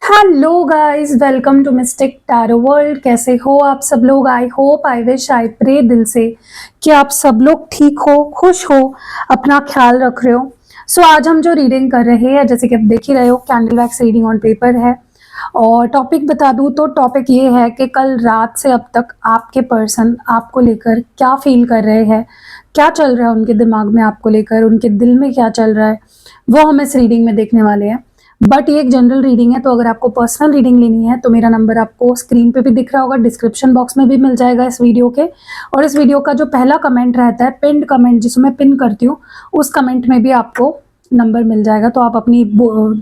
Hello guys, welcome to mystic tarot world. कैसे हो आप सब लोग? I hope, I wish, I pray दिल से कि आप सब लोग ठीक हो, खुश हो, अपना ख्याल रख रहे हो। सो आज हम जो रीडिंग कर रहे हैं, जैसे कि आप देख ही रहे हो, candle wax reading on paper है। और टॉपिक बता दूं तो टॉपिक ये है कि कल रात से अब तक आपके पर्सन आपको लेकर क्या फील कर रहे हैं, क्या चल रहा है उनके दिमाग में आपको लेकर, उनके दिल में क्या चल रहा है, वो हम इस रीडिंग में देखने वाले हैं। बट ये एक जनरल रीडिंग है, तो अगर आपको पर्सनल रीडिंग लेनी है तो मेरा नंबर आपको स्क्रीन पे भी दिख रहा होगा, डिस्क्रिप्शन बॉक्स में भी मिल जाएगा इस वीडियो के। और इस वीडियो का जो पहला कमेंट रहता है, पिन्ड कमेंट, जिसको मैं पिन करती हूँ, उस कमेंट में भी आपको नंबर मिल जाएगा। तो आप अपनी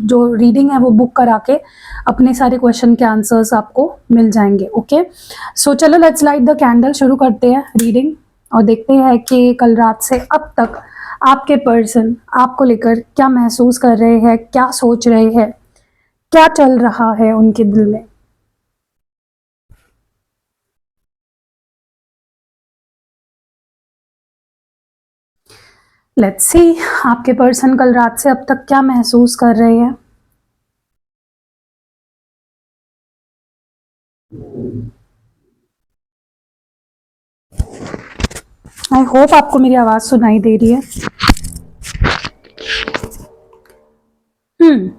जो रीडिंग है वो बुक करा के अपने सारे क्वेश्चन के आंसर्स आपको मिल जाएंगे। ओके, सो चलो लेट्स लाइट द कैंडल, शुरू करते हैं रीडिंग और देखते हैं कि कल रात से अब तक आपके पर्सन आपको लेकर क्या महसूस कर रहे हैं, क्या सोच रहे हैं, क्या चल रहा है उनके दिल में। लेट्स सी आपके पर्सन कल रात से अब तक क्या महसूस कर रहे हैं। आई होप आपको मेरी आवाज सुनाई दे रही है। हम्म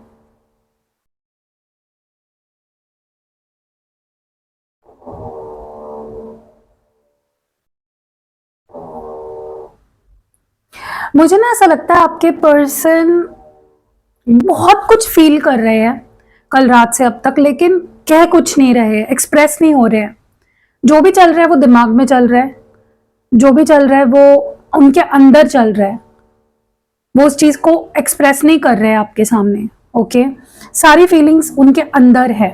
मुझे ना ऐसा लगता है आपके पर्सन बहुत कुछ फील कर रहे हैं कल रात से अब तक, लेकिन कह कुछ नहीं रहे, एक्सप्रेस नहीं हो रहे हैं। जो भी चल रहा है वो दिमाग में चल रहा है, जो भी चल रहा है वो उनके अंदर चल रहा है, वो उस चीज को एक्सप्रेस नहीं कर रहे हैं आपके सामने। ओके, सारी फीलिंग्स उनके अंदर है।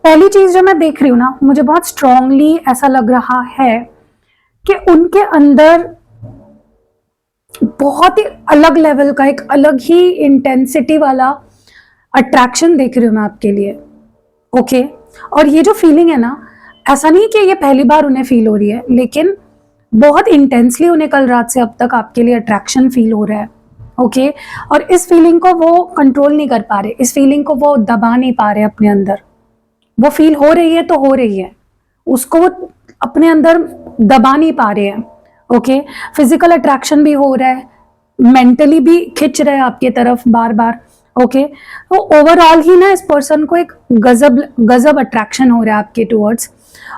पहली चीज जो मैं देख रही हूँ ना, मुझे बहुत स्ट्रांगली ऐसा लग रहा है कि उनके अंदर बहुत ही अलग लेवल का, एक अलग ही इंटेंसिटी वाला अट्रैक्शन देख रही हूँ मैं आपके लिए। ओके, और ये जो फीलिंग है ना, ऐसा नहीं कि ये पहली बार उन्हें फील हो रही है, लेकिन बहुत इंटेंसली उन्हें कल रात से अब तक आपके लिए अट्रैक्शन फील हो रहा है। ओके, और इस फीलिंग को वो कंट्रोल नहीं कर पा रहे, इस फीलिंग को वो दबा नहीं पा रहे अपने अंदर। वो फील हो रही है तो हो रही है, उसको वो अपने अंदर दबा नहीं पा रहे हैं। ओके, फिजिकल अट्रैक्शन भी हो रहा है, मेंटली भी खिंच रहे हैं आपकी तरफ बार बार। ओके, तो ओवरऑल ही ना इस पर्सन को एक गजब गजब अट्रैक्शन हो रहा है आपके टूवर्ड्स,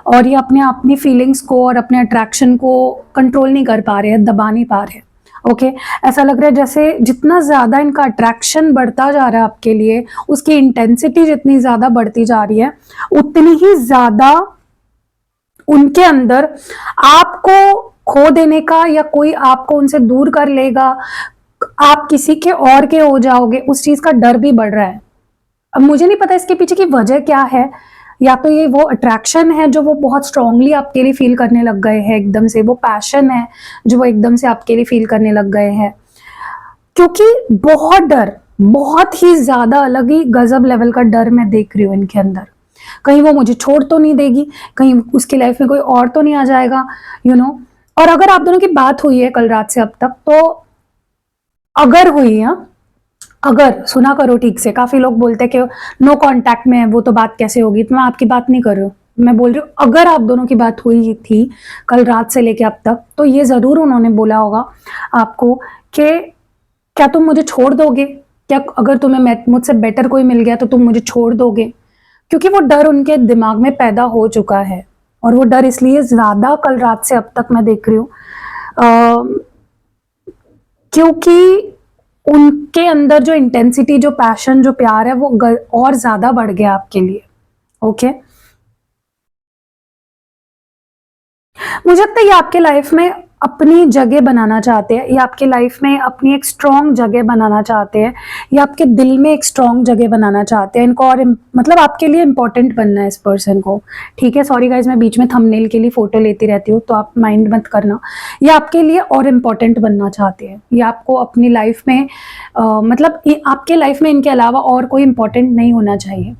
और ये अपनी फीलिंग्स को और अपने अट्रैक्शन को कंट्रोल नहीं कर पा रहे हैं, दबा नहीं पा रहे हैं। ओके, ऐसा लग रहा है जैसे जितना ज्यादा इनका अट्रैक्शन बढ़ता जा रहा है आपके लिए, उसकी इंटेंसिटी जितनी ज्यादा बढ़ती जा रही है, उतनी ही ज्यादा उनके अंदर आपको खो देने का, या कोई आपको उनसे दूर कर लेगा, आप किसी के और के हो जाओगे, उस चीज का डर भी बढ़ रहा है। अब मुझे नहीं पता इसके पीछे की वजह क्या है। या तो ये वो अट्रैक्शन है जो वो बहुत स्ट्रांगली आपके लिए फील करने लग गए हैं, एकदम से वो पैशन है जो वो एकदम से आपके लिए फील करने लग गए हैं। क्योंकि बहुत डर, बहुत ही ज्यादा अलग ही गजब लेवल का डर मैं देख रही हूँ इनके अंदर। कहीं वो मुझे छोड़ तो नहीं देगी, कहीं उसकी लाइफ में कोई और तो नहीं आ जाएगा, यू नो। और अगर आप दोनों की बात हुई है कल रात से अब तक, तो अगर हुई है, अगर सुना करो ठीक से, काफी लोग बोलते हैं कि नो कांटेक्ट में है वो, तो बात कैसे होगी, तो मैं आपकी बात नहीं कर रही हूँ। मैं बोल रही हूँ अगर आप दोनों की बात हुई थी कल रात से लेके अब तक, तो ये जरूर उन्होंने बोला होगा आपको कि क्या तुम मुझे छोड़ दोगे, क्या अगर तुम्हें मुझसे बेटर कोई मिल गया तो तुम मुझे छोड़ दोगे। क्योंकि वो डर उनके दिमाग में पैदा हो चुका है, और वो डर इसलिए ज्यादा कल रात से अब तक मैं देख रही हूँ क्योंकि उनके अंदर जो इंटेंसिटी, जो पैशन, जो प्यार है, वो और ज्यादा बढ़ गया आपके लिए। ओके, मुझे लगता है ये आपके लाइफ में अपनी जगह बनाना चाहते हैं, ये आपके लाइफ में अपनी एक स्ट्रॉन्ग जगह बनाना चाहते हैं, ये आपके दिल में एक स्ट्रॉन्ग जगह बनाना चाहते हैं इनको, और मतलब आपके लिए इंपॉर्टेंट बनना है इस पर्सन को। ठीक है, सॉरी गाइज, मैं बीच में थंबनेल के लिए फोटो लेती रहती हूँ, तो आप माइंड मत करना। ये आपके लिए और इम्पोर्टेंट बनना चाहते हैं, ये आपको अपनी लाइफ में मतलब आपके लाइफ में इनके अलावा और कोई इंपॉर्टेंट नहीं होना चाहिए।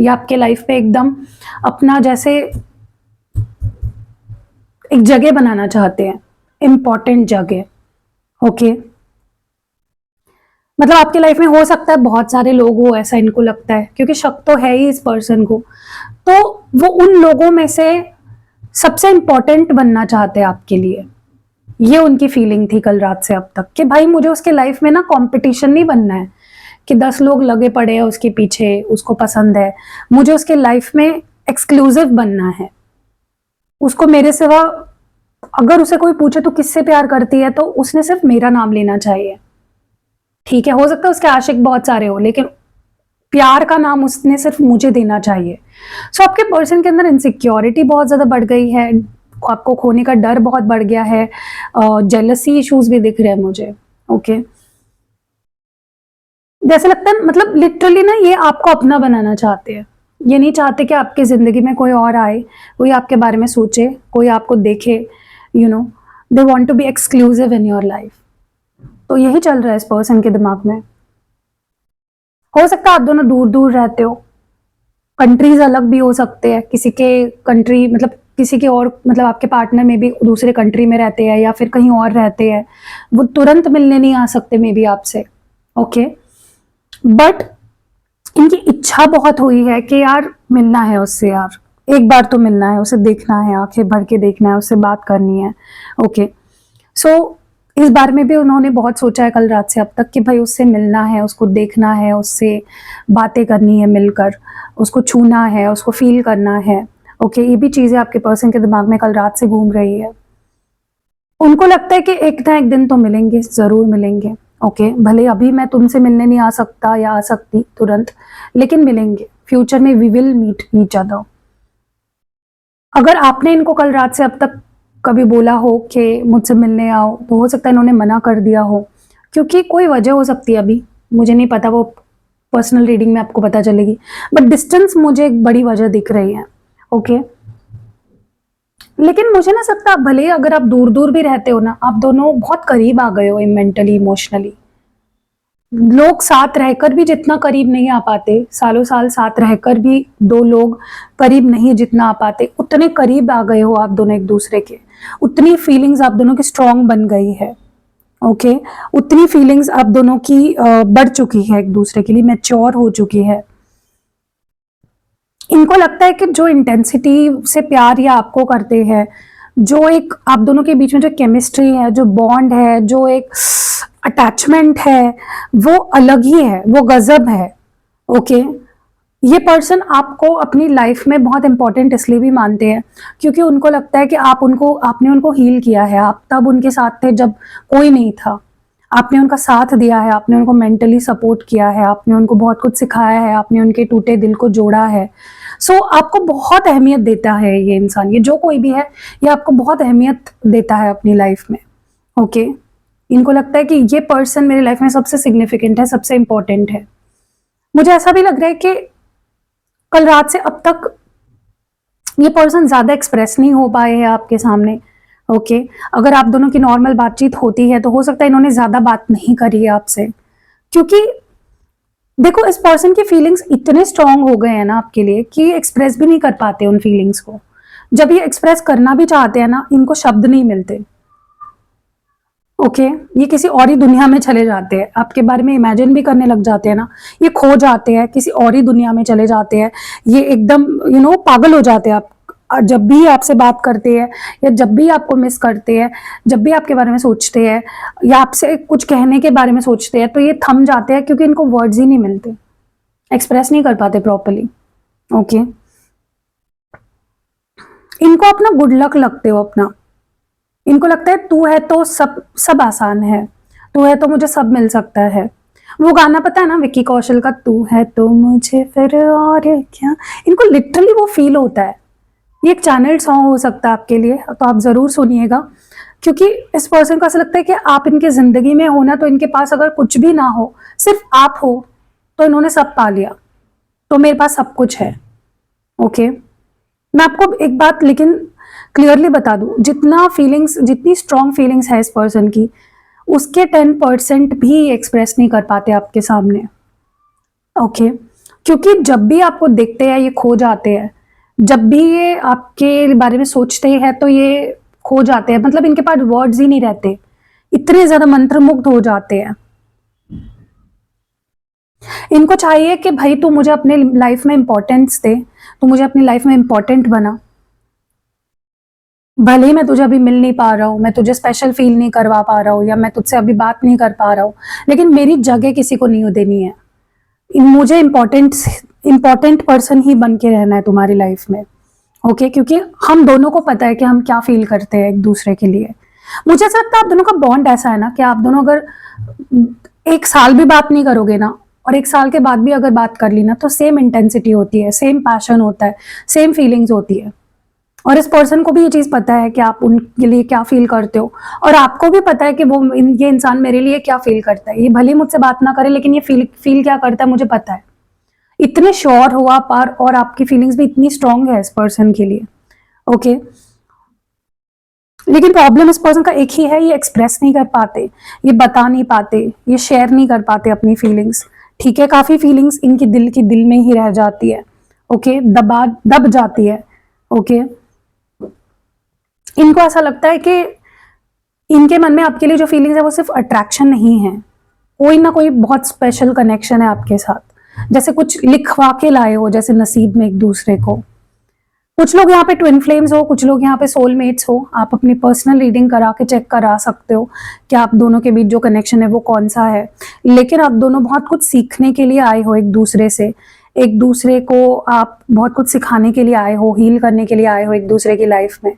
ये आपके लाइफ में एकदम अपना जैसे एक जगह बनाना चाहते हैं, इंपॉर्टेंट जगह। ओके, मतलब आपकी लाइफ में हो सकता है बहुत सारे लोग हो, ऐसा इनको लगता है, क्योंकि शक तो है ही इस पर्सन को। तो वो उन लोगों में से सबसे इंपॉर्टेंट बनना चाहते हैं आपके लिए। ये उनकी फीलिंग थी कल रात से अब तक कि भाई मुझे उसके लाइफ में ना कंपटीशन नहीं बनना है कि 10 लोग लगे पड़े हैं उसके पीछे, उसको पसंद है। मुझे उसके लाइफ में एक्सक्लूसिव बनना है। उसको मेरे सिवा, अगर उसे कोई पूछे तो किससे प्यार करती है, तो उसने सिर्फ मेरा नाम लेना चाहिए। ठीक है, हो सकता है उसके आशिक बहुत सारे हो, लेकिन प्यार का नाम उसने सिर्फ मुझे देना चाहिए। सो आपके पर्सन के अंदर इनसिक्योरिटी बहुत ज्यादा बढ़ गई है, आपको खोने का डर बहुत बढ़ गया है, जेलसी इश्यूज भी दिख रहे हैं मुझे। ओके, जैसे लगता है मतलब लिटरली ना ये आपको अपना बनाना चाहते हैं। ये नहीं चाहते कि आपकी जिंदगी में कोई और आए, कोई आपके बारे में सोचे, कोई आपको देखे। You know, they want to be exclusive in your life. तो यही चल रहा है इस पर्सन के दिमाग में। हो सकता है आप दोनों दूर दूर रहते हो, कंट्रीज अलग भी हो सकते हैं, किसी के कंट्री मतलब किसी के और मतलब आपके पार्टनर में भी दूसरे कंट्री में रहते हैं या फिर कहीं और रहते हैं, वो तुरंत मिलने नहीं आ सकते मे बी आपसे। ओके, बट इनकी इच्छा बहुत हुई है कि यार मिलना है उससे, यार एक बार तो मिलना है, उसे देखना है, आंखें भर के देखना है, उससे बात करनी है। ओके, सो इस बारे में भी उन्होंने बहुत सोचा है कल रात से अब तक कि भाई उससे मिलना है, उसको देखना है, उससे बातें करनी है मिलकर, उसको छूना है, उसको फील करना है। ओके, ये भी चीज़ें आपके पर्सन के दिमाग में कल रात से घूम रही है। उनको लगता है कि एक ना एक दिन तो मिलेंगे, ज़रूर मिलेंगे। ओके, भले अभी मैं तुमसे मिलने नहीं आ सकता या आ सकती तुरंत, लेकिन मिलेंगे फ्यूचर में, we will meet each other. अगर आपने इनको कल रात से अब तक कभी बोला हो कि मुझसे मिलने आओ, तो हो सकता है इन्होंने मना कर दिया हो, क्योंकि कोई वजह हो सकती है, अभी मुझे नहीं पता, वो पर्सनल रीडिंग में आपको पता चलेगी। बट डिस्टेंस मुझे एक बड़ी वजह दिख रही है। ओके, लेकिन मुझे ना सकता, भले अगर आप दूर दूर भी रहते हो ना, आप दोनों बहुत करीब आ गए हो मेंटली इमोशनली। लोग साथ रहकर भी जितना करीब नहीं आ पाते, सालों साल साथ रहकर भी दो लोग करीब नहीं जितना आ पाते, उतने करीब आ गए हो आप दोनों एक दूसरे के। उतनी फीलिंग्स आप दोनों की स्ट्रांग बन गई है। ओके, उतनी फीलिंग्स आप दोनों की बढ़ चुकी है, एक दूसरे के लिए मैच्योर हो चुकी है। इनको लगता है कि जो इंटेंसिटी से प्यार या आपको करते हैं, जो एक आप दोनों के बीच में जो केमिस्ट्री है, जो बॉन्ड है, जो एक अटैचमेंट है, वो अलग ही है, वो गजब है। ओके, ये पर्सन आपको अपनी लाइफ में बहुत इंपॉर्टेंट इसलिए भी मानते हैं क्योंकि उनको लगता है कि आपने उनको हील किया है। आप तब उनके साथ थे जब कोई नहीं था, आपने उनका साथ दिया है, आपने उनको मेंटली सपोर्ट किया है, आपने उनको बहुत कुछ सिखाया है, आपने उनके टूटे दिल को जोड़ा है। सो आपको बहुत अहमियत देता है ये इंसान, ये जो कोई भी है, ये आपको बहुत अहमियत देता है अपनी लाइफ में। ओके, इनको लगता है कि ये पर्सन मेरी लाइफ में सबसे सिग्निफिकेंट है, सबसे इंपॉर्टेंट है। मुझे ऐसा भी लग रहा है कि कल रात से अब तक ये पर्सन ज्यादा एक्सप्रेस नहीं हो पाए हैं आपके सामने। ओके, अगर आप दोनों की नॉर्मल बातचीत होती है तो हो सकता है इन्होंने ज्यादा बात नहीं करी है आपसे, क्योंकि देखो इस पर्सन की फीलिंग्स इतने स्ट्रांग हो गए हैं ना आपके लिए कि एक्सप्रेस भी नहीं कर पाते उन फीलिंग्स को। जब ये एक्सप्रेस करना भी चाहते हैं ना, इनको शब्द नहीं मिलते। ओके, ये किसी और ही दुनिया में चले जाते हैं, आपके बारे में इमेजिन भी करने लग जाते हैं ना, ये खो जाते हैं, किसी और ही दुनिया में चले जाते हैं। ये एकदम पागल हो जाते हैं आप जब भी आपसे बात करते हैं, या जब भी आपको मिस करते हैं, जब भी आपके बारे में सोचते हैं, या आपसे कुछ कहने के बारे में सोचते हैं, तो ये थम जाते हैं क्योंकि इनको वर्ड्स ही नहीं मिलते, एक्सप्रेस नहीं कर पाते प्रॉपरली। ओके, इनको अपना गुड लक लगते हो अपना। इनको लगता है तू है तो सब सब आसान है, तू है तो मुझे सब मिल सकता है। वो गाना पता है ना विक्की कौशल का, तू है तो मुझे फिर और क्या। इनको लिटरली वो फील होता है। ये एक चैनल सॉन्ग हो सकता है आपके लिए, तो आप जरूर सुनिएगा, क्योंकि इस पर्सन को ऐसा लगता है कि आप इनके जिंदगी में हो ना, तो इनके पास अगर कुछ भी ना हो, सिर्फ आप हो, तो इन्होंने सब पा लिया, तो मेरे पास सब कुछ है। ओके, मैं आपको एक बात लेकिन क्लियरली बता दूं, जितनी स्ट्रॉन्ग फीलिंग्स है इस पर्सन की, उसके 10% भी एक्सप्रेस नहीं कर पाते आपके सामने। ओके, क्योंकि जब भी आपको देखते हैं ये खो जाते हैं, जब भी ये आपके बारे में सोचते हैं तो ये खो जाते हैं, मतलब इनके पास वर्ड्स ही नहीं रहते, इतने ज्यादा मंत्रमुग्ध हो जाते हैं। इनको चाहिए कि भाई तू मुझे अपने लाइफ में इंपॉर्टेंस दे, तू मुझे अपनी लाइफ में इंपॉर्टेंट बना। भले ही मैं तुझे अभी मिल नहीं पा रहा हूँ, मैं तुझे स्पेशल फील नहीं करवा पा रहा हूँ, या मैं तुझसे अभी बात नहीं कर पा रहा हूँ, लेकिन मेरी जगह किसी को नहीं देनी है। मुझे इम्पोर्टेंट पर्सन ही बन के रहना है तुम्हारी लाइफ में। ओके, क्योंकि हम दोनों को पता है कि हम क्या फील करते हैं एक दूसरे के लिए। मुझे ऐसा लगता है आप दोनों का बॉन्ड ऐसा है ना कि आप दोनों अगर 1 साल भी बात नहीं करोगे ना, और 1 साल के बाद भी अगर बात कर ली ना, तो सेम इंटेंसिटी होती है, सेम पैशन होता है, सेम फीलिंग्स होती है। और इस पर्सन को भी ये चीज़ पता है कि आप उनके लिए क्या फील करते हो, और आपको भी पता है कि ये इंसान मेरे लिए क्या फील करता है। ये भले ही मुझसे बात ना करे, लेकिन ये फील क्या करता है मुझे पता है। इतने श्योर हो आप, और आपकी फीलिंग्स भी इतनी स्ट्रांग है इस पर्सन के लिए। ओके, लेकिन प्रॉब्लम इस पर्सन का एक ही है, ये एक्सप्रेस नहीं कर पाते, ये बता नहीं पाते, ये शेयर नहीं कर पाते अपनी फीलिंग्स। ठीक है, काफी फीलिंग्स इनकी दिल में ही रह जाती है। ओके, दब जाती है। ओके, इनको ऐसा लगता है कि इनके मन में आपके लिए जो फीलिंग्स है वो सिर्फ अट्रैक्शन नहीं है, कोई ना कोई बहुत स्पेशल कनेक्शन है आपके साथ, जैसे कुछ लिखवा के लाए हो, जैसे नसीब में एक दूसरे को। कुछ लोग यहाँ पे ट्विन फ्लेम्स हो, कुछ लोग यहाँ पे सोलमेट्स हो। आप अपनी पर्सनल रीडिंग करा के चेक करा सकते हो कि आप दोनों के बीच जो कनेक्शन है वो कौन सा है। लेकिन आप दोनों बहुत कुछ सीखने के लिए आए हो एक दूसरे से, एक दूसरे को आप बहुत कुछ सिखाने के लिए आए हो, हील करने के लिए आए हो एक दूसरे की लाइफ में।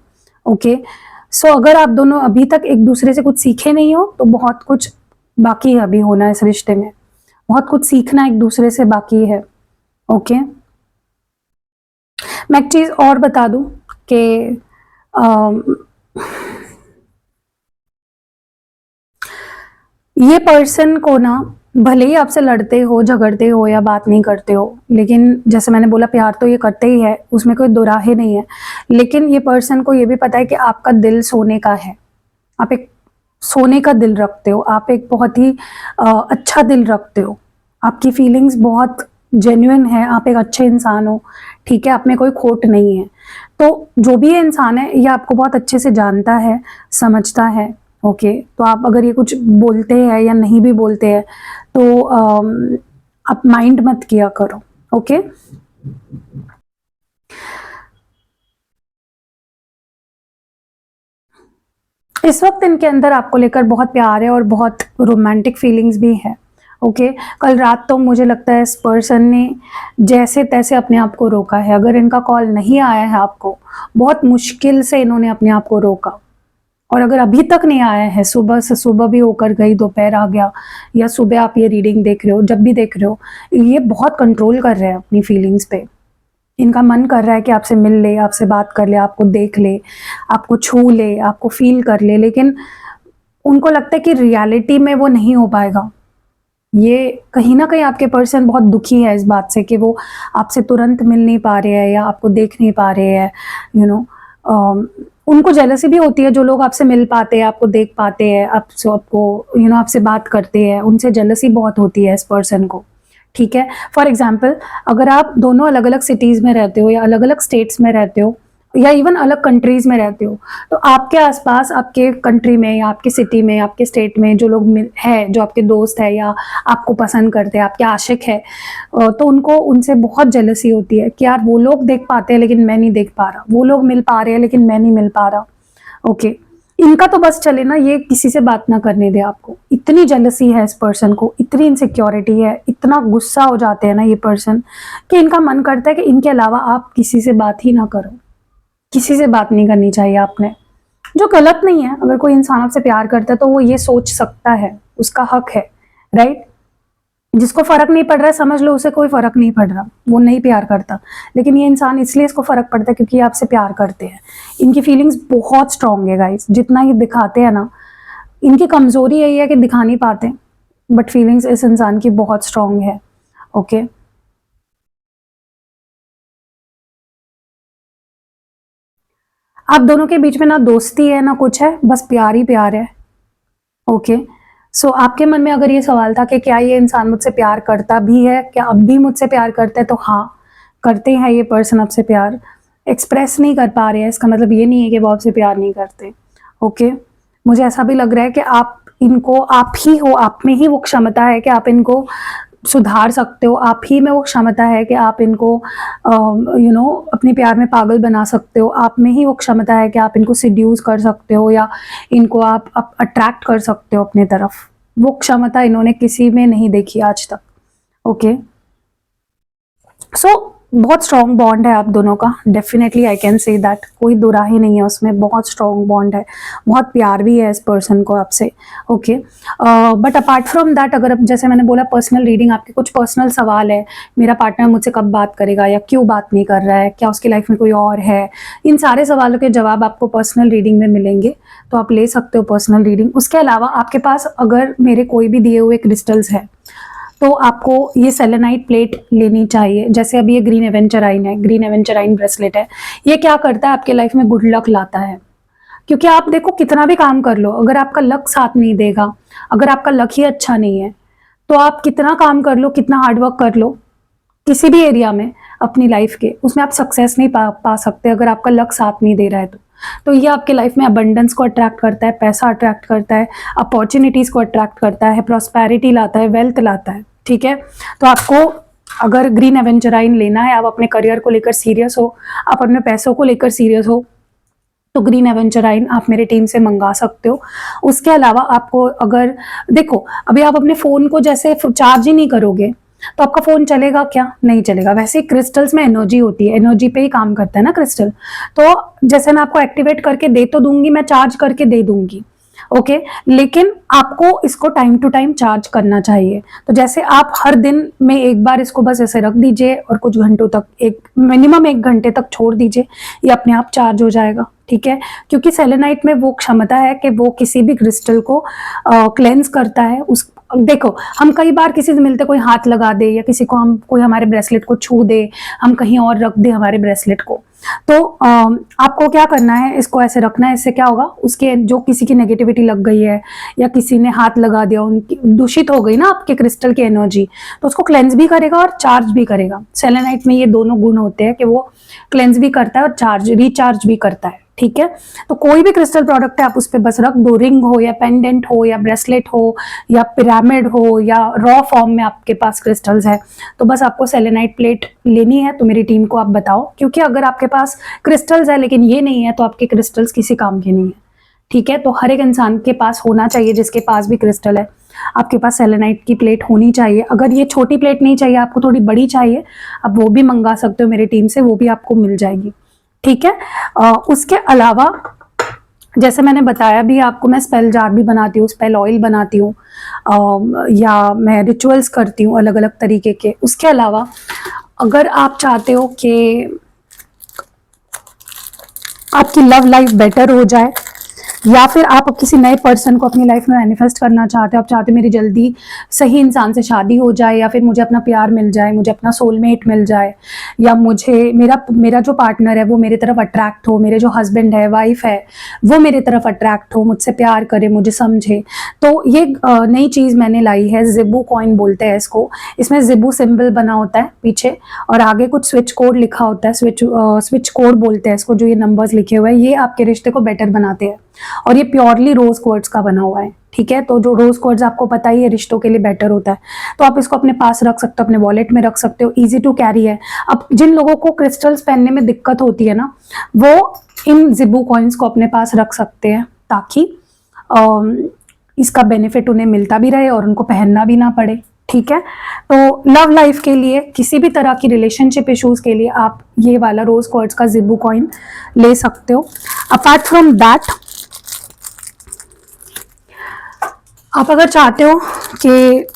ओके, सो अगर आप दोनों अभी तक एक दूसरे से कुछ सीखे नहीं हो, तो बहुत कुछ बाकी है अभी होना इस रिश्ते में, बहुत कुछ सीखना एक दूसरे से बाकी है। ओके, मैं एक चीज और बता दूं कि ये पर्सन को ना, भले ही आपसे लड़ते हो, झगड़ते हो या बात नहीं करते हो, लेकिन जैसे मैंने बोला प्यार तो ये करते ही है, उसमें कोई दो राहें नहीं है। लेकिन ये पर्सन को ये भी पता है कि आपका दिल सोने का है, आप एक सोने का दिल रखते हो, आप एक बहुत ही अच्छा दिल रखते हो, आपकी फीलिंग्स बहुत जेन्युइन है, आप एक अच्छे इंसान हो। ठीक है, आप में कोई खोट नहीं है। तो जो भी ये इंसान है, ये आपको बहुत अच्छे से जानता है, समझता है। ओके, तो आप अगर ये कुछ बोलते हैं या नहीं भी बोलते हैं, तो आप माइंड मत किया करो। ओके, इस वक्त इनके अंदर आपको लेकर बहुत प्यार है और बहुत रोमांटिक फीलिंग्स भी है। ओके, कल रात तो मुझे लगता है इस पर्सन ने जैसे तैसे अपने आप को रोका है। अगर इनका कॉल नहीं आया है आपको, बहुत मुश्किल से इन्होंने अपने आप को रोका। और अगर अभी तक नहीं आया है, सुबह से सुबह भी होकर गई, दोपहर आ गया, या सुबह आप ये रीडिंग देख रहे हो, जब भी देख रहे हो, ये बहुत कंट्रोल कर रहे हैं अपनी फीलिंग्स पे। इनका मन कर रहा है कि आपसे मिल ले, आपसे बात कर ले, आपको देख ले, आपको छू ले, आपको फील कर ले, लेकिन उनको लगता है कि रियलिटी में वो नहीं हो पाएगा। ये कहीं ना कहीं आपके पर्सन बहुत दुखी है इस बात से कि वो आपसे तुरंत मिल नहीं पा रहे हैं या आपको देख नहीं पा रहे हैं। यू नो, उनको जेलसी भी होती है, जो लोग आपसे मिल पाते हैं, आपको देख पाते हैं, आपको आपसे बात करते हैं, उनसे जेलसी बहुत होती है इस पर्सन को। ठीक है, फॉर एग्जाम्पल, अगर आप दोनों अलग अलग सिटीज़ में रहते हो, या अलग अलग स्टेट्स में रहते हो, या इवन अलग कंट्रीज में रहते हो, तो आपके आसपास, आपके कंट्री में या आपके सिटी में, आपके स्टेट में जो लोग है, जो आपके दोस्त है या आपको पसंद करते हैं, आपके आशिक है, तो उनको उनसे बहुत जेलसी होती है कि यार वो लोग देख पाते हैं लेकिन मैं नहीं देख पा रहा, वो लोग मिल पा रहे हैं लेकिन मैं नहीं मिल पा रहा। ओके, इनका तो बस चले ना, ये किसी से बात ना करने दे आपको। इतनी जेलसी है इस पर्सन को, इतनी इनसिक्योरिटी है, इतना गुस्सा हो जाते हैं ना ये पर्सन, कि इनका मन करता है कि इनके अलावा आप किसी से बात ही ना करो, किसी से बात नहीं करनी चाहिए आपने। जो गलत नहीं है, अगर कोई इंसान आपसे प्यार करता है तो वो ये सोच सकता है, उसका हक है, राइट। जिसको फर्क नहीं पड़ रहा है, समझ लो उसे कोई फर्क नहीं पड़ रहा, वो नहीं प्यार करता। लेकिन ये इंसान इसलिए इसको फर्क पड़ता है क्योंकि ये आपसे प्यार करते हैं। इनकी फीलिंग्स बहुत स्ट्रांग है गाइस, जितना ये दिखाते हैं ना, इनकी कमजोरी यही है कि दिखा नहीं पाते, बट फीलिंग्स इस इंसान की बहुत स्ट्रांग है। ओके, आप दोनों के बीच में ना दोस्ती है ना कुछ है, बस प्यार ही प्यार है। ओके, सो आपके मन में अगर ये सवाल था कि क्या ये इंसान मुझसे प्यार करता भी है, क्या अब भी मुझसे प्यार करता है, तो हाँ, करते हैं ये पर्सन आपसे प्यार। एक्सप्रेस नहीं कर पा रहे हैं, इसका मतलब ये नहीं है कि वो आपसे प्यार नहीं करते। ओके, मुझे ऐसा भी लग रहा है कि आप इनको, आप ही हो, आप में ही वो क्षमता है कि आप इनको सुधार सकते हो, आप ही में वो क्षमता है कि आप इनको अपने प्यार में पागल बना सकते हो, आप में ही वो क्षमता है कि आप इनको सिड्यूस कर सकते हो या इनको आप अट्रैक्ट कर सकते हो अपने तरफ। वो क्षमता इन्होंने किसी में नहीं देखी आज तक। ओके, सो बहुत स्ट्रॉन्ग बॉन्ड है आप दोनों का, definitely I can say that, कोई दुराही नहीं है उसमें, बहुत स्ट्रॉन्ग बॉन्ड है, बहुत प्यार भी है इस पर्सन को आपसे। Okay, but apart from that, अगर जैसे मैंने बोला पर्सनल रीडिंग, आपके कुछ पर्सनल सवाल है, मेरा पार्टनर मुझसे कब बात करेगा या क्यों बात नहीं कर रहा है, क्या उसकी लाइफ में कोई और है, इन सारे सवालों के जवाब आपको पर्सनल रीडिंग में मिलेंगे, तो आप ले सकते हो पर्सनल रीडिंग। उसके अलावा आपके पास अगर मेरे कोई भी दिए हुए क्रिस्टल्स है तो आपको ये सेलेनाइट प्लेट लेनी चाहिए। जैसे अभी ये ग्रीन एवेंचराइन है, ग्रीन एवेंचराइन ब्रेसलेट है, ये क्या करता है आपके लाइफ में गुड लक लाता है। क्योंकि आप देखो कितना भी काम कर लो, अगर आपका लक साथ नहीं देगा, अगर आपका लक ही अच्छा नहीं है, तो आप कितना काम कर लो, कितना हार्डवर्क कर लो, किसी भी एरिया में अपनी लाइफ के, उसमें आप सक्सेस नहीं पा सकते अगर आपका लक साथ नहीं दे रहा है तो ये आपके लाइफ में अबंडेंस को अट्रैक्ट करता है, पैसा अट्रैक्ट करता है, अपॉर्चुनिटीज को अट्रैक्ट करता है, प्रॉस्पेरिटी लाता है, वेल्थ लाता है। ठीक है, तो आपको अगर ग्रीन एवेंचराइन लेना है, आप अपने करियर को लेकर सीरियस हो, आप अपने पैसों को लेकर सीरियस हो, तो ग्रीन एवेंचराइन आप मेरे टीम से मंगा सकते हो। उसके अलावा आपको अगर देखो, अभी आप अपने फोन को जैसे चार्ज ही नहीं करोगे तो आपका फोन चलेगा क्या? नहीं चलेगा। वैसे ही क्रिस्टल्स में एनर्जी होती है, एनर्जी पे ही काम करता है ना क्रिस्टल। तो जैसे मैं आपको एक्टिवेट करके दे तो दूंगी, मैं चार्ज करके दे दूंगी, ओके, लेकिन आपको इसको टाइम टू टाइम चार्ज करना चाहिए। तो जैसे आप हर दिन में एक बार इसको बस ऐसे रख दीजिए और कुछ घंटों तक, एक मिनिमम 1 घंटे तक छोड़ दीजिए, ये अपने आप चार्ज हो जाएगा। ठीक है, क्योंकि सेलेनाइट में वो क्षमता है कि वो किसी भी क्रिस्टल को क्लेंस करता है। उस देखो, हम कई बार किसी से मिलते कोई हाथ लगा दे या किसी को हम कोई हमारे ब्रेसलेट को छू दे, हम कहीं और रख दे हमारे ब्रेसलेट को, तो आपको क्या करना है, इसको ऐसे रखना है। इससे क्या होगा, उसके जो किसी की नेगेटिविटी लग गई है या किसी ने हाथ लगा दिया, उनकी दूषित हो गई ना आपके क्रिस्टल की एनर्जी, तो उसको क्लेंस भी करेगा और चार्ज भी करेगा। सेलेनाइट में ये दोनों गुण होते हैं कि वो क्लेंस भी करता है और रिचार्ज भी करता है। ठीक है, तो कोई भी क्रिस्टल प्रोडक्ट है आप उस पर बस रख दो, रिंग हो या पेंडेंट हो या ब्रेसलेट हो या पिरामिड हो या रॉ फॉर्म में आपके पास क्रिस्टल्स है, तो बस आपको सेलेनाइट प्लेट लेनी है। तो मेरी टीम को आप बताओ, क्योंकि अगर आपके पास क्रिस्टल्स है लेकिन ये नहीं है तो आपके क्रिस्टल्स किसी काम के नहीं है। ठीक है, तो हर एक इंसान के पास होना चाहिए, जिसके पास भी क्रिस्टल है, आपके पास सेलेनाइट की प्लेट होनी चाहिए। अगर ये छोटी प्लेट नहीं चाहिए आपको, थोड़ी बड़ी चाहिए, आप वो भी मंगा सकते हो मेरी टीम से, वो भी आपको मिल जाएगी। ठीक है, उसके अलावा जैसे मैंने बताया भी आपको, मैं स्पेल जार भी बनाती हूँ, स्पेल ऑयल बनाती हूँ, या मैं रिचुअल्स करती हूँ अलग अलग तरीके के। उसके अलावा अगर आप चाहते हो कि आपकी लव लाइफ बेटर हो जाए, या फिर आप किसी नए पर्सन को अपनी लाइफ में मैनिफेस्ट करना चाहते हो, आप चाहते हो मेरी जल्दी सही इंसान से शादी हो जाए, या फिर मुझे अपना प्यार मिल जाए, मुझे अपना सोलमेट मिल जाए, या मुझे मेरा जो पार्टनर है वो मेरी तरफ अट्रैक्ट हो, मेरे जो हस्बैंड है, वाइफ है, वो मेरी तरफ अट्रैक्ट हो, मुझसे प्यार करे, मुझे समझे, तो ये नई चीज़ मैंने लाई है, जिबू कॉइन बोलते हैं इसको। इसमें जिबू सिंबल बना होता है पीछे और आगे कुछ स्विच कोड लिखा होता है, स्विच कोड बोलते हैं इसको, जो ये नंबर्स लिखे हुए हैं, ये आपके रिश्ते को बेटर बनाते हैं। और ये प्योरली रोज क्वार्ट्ज का बना हुआ है। ठीक है, तो जो रोज क्वार्ट्ज आपको पता ही है रिश्तों के लिए बेटर होता है, तो आप इसको अपने पास रख सकते हो, अपने वॉलेट में रख सकते हो, इजी टू कैरी है। अब जिन लोगों को क्रिस्टल्स पहनने में दिक्कत होती है ना, वो इन जिबू कॉइन्स को अपने पास रख सकते हैं, ताकि इसका बेनिफिट उन्हें मिलता भी रहे और उनको पहनना भी ना पड़े। ठीक है, तो लव लाइफ के लिए, किसी भी तरह की रिलेशनशिप इश्यूज के लिए आप ये वाला रोज क्वार्ट्ज का जिबू कॉइन ले सकते हो। अपार्ट फ्रॉम दैट, आप अगर चाहते हो कि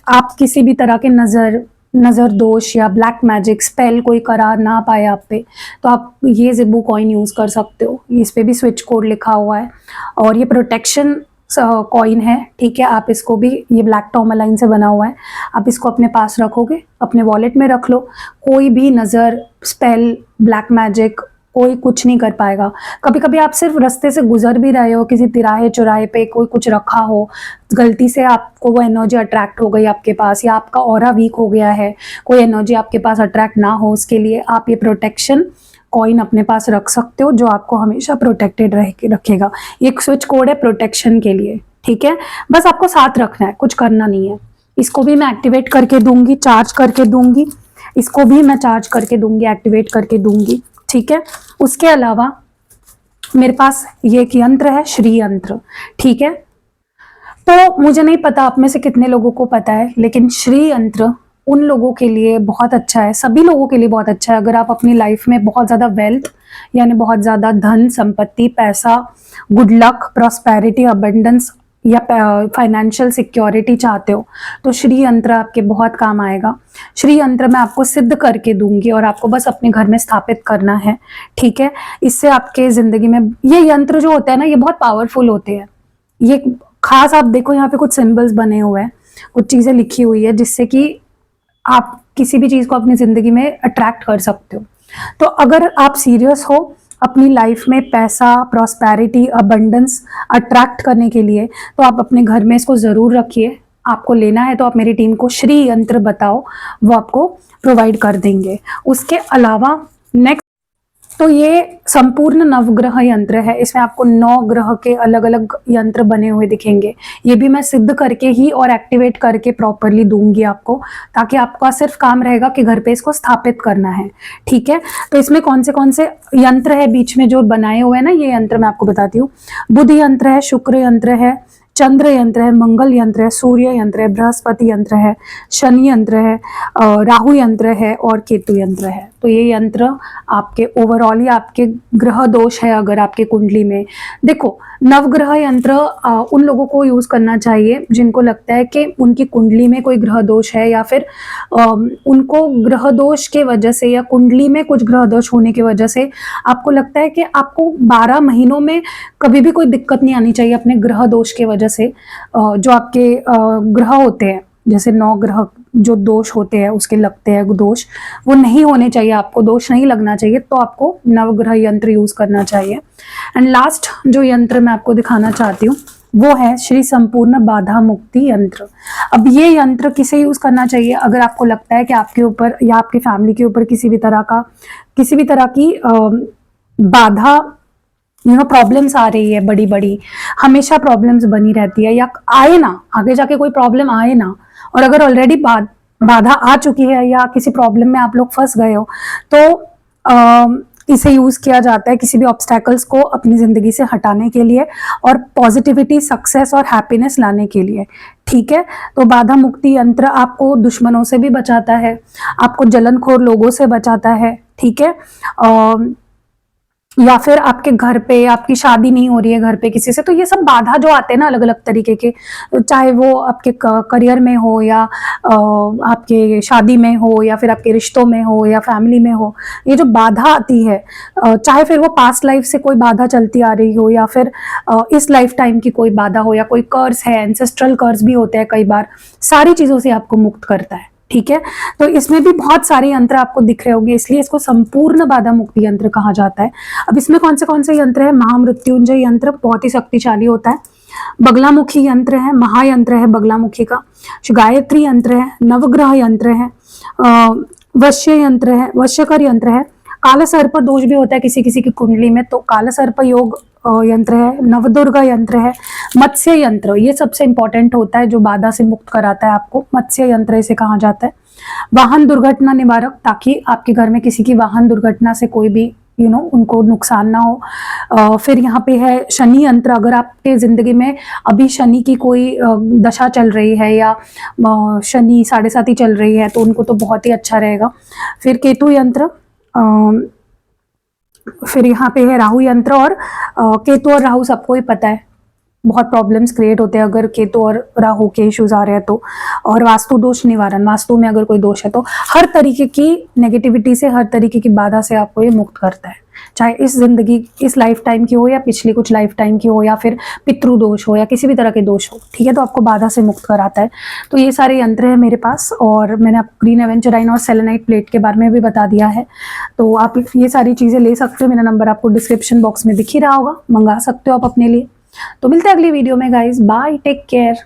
आप किसी भी तरह के नज़र दोष या ब्लैक मैजिक स्पेल कोई करा ना पाए आप पे, तो आप ये जिबू कॉइन यूज़ कर सकते हो। इस पे भी स्विच कोड लिखा हुआ है और ये प्रोटेक्शन कॉइन है। ठीक है, आप इसको भी, ये ब्लैक टॉर्मलाइन से बना हुआ है, आप इसको अपने पास रखोगे, अपने वॉलेट में रख लो, कोई भी नज़र, स्पेल, ब्लैक मैजिक कोई कुछ नहीं कर पाएगा। कभी कभी आप सिर्फ रास्ते से गुजर भी रहे हो, किसी तिराहे चौराहे पे कोई कुछ रखा हो, गलती से आपको वो एनर्जी अट्रैक्ट हो गई आपके पास, या आपका ऑरा वीक हो गया है, कोई एनर्जी आपके पास अट्रैक्ट ना हो, उसके लिए आप ये प्रोटेक्शन कॉइन अपने पास रख सकते हो, जो आपको हमेशा प्रोटेक्टेड रखेगा। ये एक स्विच कोड है प्रोटेक्शन के लिए। ठीक है, बस आपको साथ रखना है, कुछ करना नहीं है। इसको भी मैं एक्टिवेट करके दूंगी, चार्ज करके दूंगी, इसको भी मैं चार्ज करके दूंगी, एक्टिवेट करके दूंगी, ठीक है। उसके अलावा मेरे पास ये एक यंत्र है, श्री यंत्र, ठीक है। तो मुझे नहीं पता आप में से कितने लोगों को पता है, लेकिन श्री यंत्र उन लोगों के लिए बहुत अच्छा है, सभी लोगों के लिए बहुत अच्छा है। अगर आप अपनी लाइफ में बहुत ज़्यादा वेल्थ यानी बहुत ज़्यादा धन संपत्ति, पैसा, गुड लक, प्रॉस्पेरिटी, अबंडेंस या फाइनेंशियल सिक्योरिटी चाहते हो तो श्री यंत्र आपके बहुत काम आएगा। श्री यंत्र मैं आपको सिद्ध करके दूंगी और आपको बस अपने घर में स्थापित करना है, ठीक है। इससे आपके ज़िंदगी में ये यंत्र जो होते हैं ना, ये बहुत पावरफुल होते हैं। ये खास आप देखो यहाँ पे कुछ सिंबल्स बने हुए हैं, कुछ चीज़ें लिखी हुई है जिससे कि आप किसी भी चीज़ को अपनी ज़िंदगी में अट्रैक्ट कर सकते हो। तो अगर आप सीरियस हो अपनी लाइफ में पैसा, प्रॉस्पेरिटी, अबंडेंस अट्रैक्ट करने के लिए, तो आप अपने घर में इसको ज़रूर रखिए। आपको लेना है तो आप मेरी टीम को श्री यंत्र बताओ, वो आपको प्रोवाइड कर देंगे। उसके अलावा नेक्स्ट तो ये संपूर्ण नवग्रह यंत्र है। इसमें आपको 9 ग्रह के अलग अलग यंत्र बने हुए दिखेंगे। ये भी मैं सिद्ध करके ही और एक्टिवेट करके प्रॉपरली दूंगी आपको, ताकि आपका सिर्फ काम रहेगा कि घर पे इसको स्थापित करना है, ठीक है। तो इसमें कौन से यंत्र है बीच में जो बनाए हुए हैं ना, ये यंत्र मैं आपको बताती हूँ। बुध यंत्र है, शुक्र यंत्र है, चंद्र यंत्र है, मंगल यंत्र है, सूर्य यंत्र है, बृहस्पति यंत्र है, शनि यंत्र है, राहु यंत्र है और केतु यंत्र है। तो ये यंत्र आपके ओवरऑल ही आपके ग्रह दोष है अगर आपके कुंडली में। देखो, नवग्रह यंत्र उन लोगों को यूज करना चाहिए जिनको लगता है कि उनकी कुंडली में कोई ग्रह दोष है, या फिर उनको ग्रह दोष के वजह से या कुंडली में कुछ ग्रह दोष होने की वजह से आपको लगता है कि आपको 12 महीनों में कभी भी कोई दिक्कत नहीं आनी चाहिए अपने ग्रह दोष के वजह से। जो आपके ग्रह होते हैं, जैसे 9 ग्रह जो दोष होते हैं उसके लगते हैं दोष, वो नहीं होने चाहिए, आपको दोष नहीं लगना चाहिए, तो आपको नवग्रह यंत्र यूज करना चाहिए। एंड लास्ट जो यंत्र मैं आपको दिखाना चाहती हूँ वो है श्री संपूर्ण बाधा मुक्ति यंत्र। अब ये यंत्र किसे यूज करना चाहिए? अगर आपको लगता है कि आपके ऊपर या आपकी फैमिली के ऊपर किसी भी तरह की बाधा प्रॉब्लम्स आ रही है, बड़ी बड़ी हमेशा प्रॉब्लम्स बनी रहती है, या आए ना, आगे जाके कोई प्रॉब्लम आए ना, और अगर ऑलरेडी बाधा आ चुकी है या किसी प्रॉब्लम में आप लोग फंस गए हो, तो इसे यूज किया जाता है किसी भी ऑब्स्टैकल्स को अपनी जिंदगी से हटाने के लिए और पॉजिटिविटी, सक्सेस और हैप्पीनेस लाने के लिए, ठीक है। तो बाधा मुक्ति यंत्र आपको दुश्मनों से भी बचाता है, आपको जलनखोर लोगों से बचाता है, ठीक है। या फिर आपके घर पे आपकी शादी नहीं हो रही है घर पे किसी से, तो ये सब बाधा जो आते हैं ना अलग अलग तरीके के, चाहे वो आपके करियर में हो या आपके शादी में हो या फिर आपके रिश्तों में हो या फैमिली में हो, ये जो बाधा आती है, चाहे फिर वो पास्ट लाइफ से कोई बाधा चलती आ रही हो या फिर इस लाइफ टाइम की कोई बाधा हो या कोई कर्ज है, एंसेस्ट्रल कर्ज भी होते हैं कई बार, सारी चीजों से आपको मुक्त करता है, ठीक है। तो इसमें भी बहुत सारे यंत्र आपको दिख रहे होंगे, इसलिए इसको संपूर्ण बाधा मुक्ति यंत्र कहा जाता है। अब इसमें कौन से यंत्र है? महामृत्युंजय यंत्र बहुत ही शक्तिशाली होता है, बगलामुखी यंत्र है, महायंत्र है बगलामुखी का, गायत्री यंत्र है, नवग्रह यंत्र है, वश्य यंत्र है, वश्यकर यंत्र है, काला सर्प दोष भी होता है किसी किसी की कुंडली में, तो काला सर्प योग यंत्र है, नवदुर्गा यंत्र है, मत्स्य यंत्र, ये सबसे इंपॉर्टेंट होता है जो बाधा से मुक्त कराता है आपको, मत्स्य यंत्र इसे कहा जाता है। वाहन दुर्घटना निवारक, ताकि आपके घर में किसी की वाहन दुर्घटना से कोई भी उनको नुकसान ना हो। फिर यहाँ पे है शनि यंत्र, अगर आपके जिंदगी में अभी शनि की कोई दशा चल रही है या शनि 7.5 चल रही है तो उनको तो बहुत ही अच्छा रहेगा। फिर केतु यंत्र, फिर यहाँ पे है राहु यंत्र, और केतु और राहु सबको ही पता है बहुत प्रॉब्लम्स क्रिएट होते हैं अगर केतु और राहु के इश्यूज आ रहे हैं तो। और वास्तु दोष निवारण, वास्तु में अगर कोई दोष है तो हर तरीके की नेगेटिविटी से, हर तरीके की बाधा से आपको ये मुक्त करता है, चाहे इस जिंदगी इस लाइफ टाइम की हो या पिछली कुछ लाइफ टाइम की हो या फिर पितृ दोष हो या किसी भी तरह के दोष हो, ठीक है। तो आपको बाधा से मुक्त कराता है। तो ये सारे यंत्र हैं मेरे पास, और मैंने आपको ग्रीन एवेंचराइन और सेलेनाइट प्लेट के बारे में भी बता दिया है, तो आप ये सारी चीज़ें ले सकते हो। मेरा नंबर आपको डिस्क्रिप्शन बॉक्स में दिख ही रहा होगा, मंगा सकते हो आप अपने लिए। तो मिलते हैं अगली वीडियो में गाइज, बाय, टेक केयर।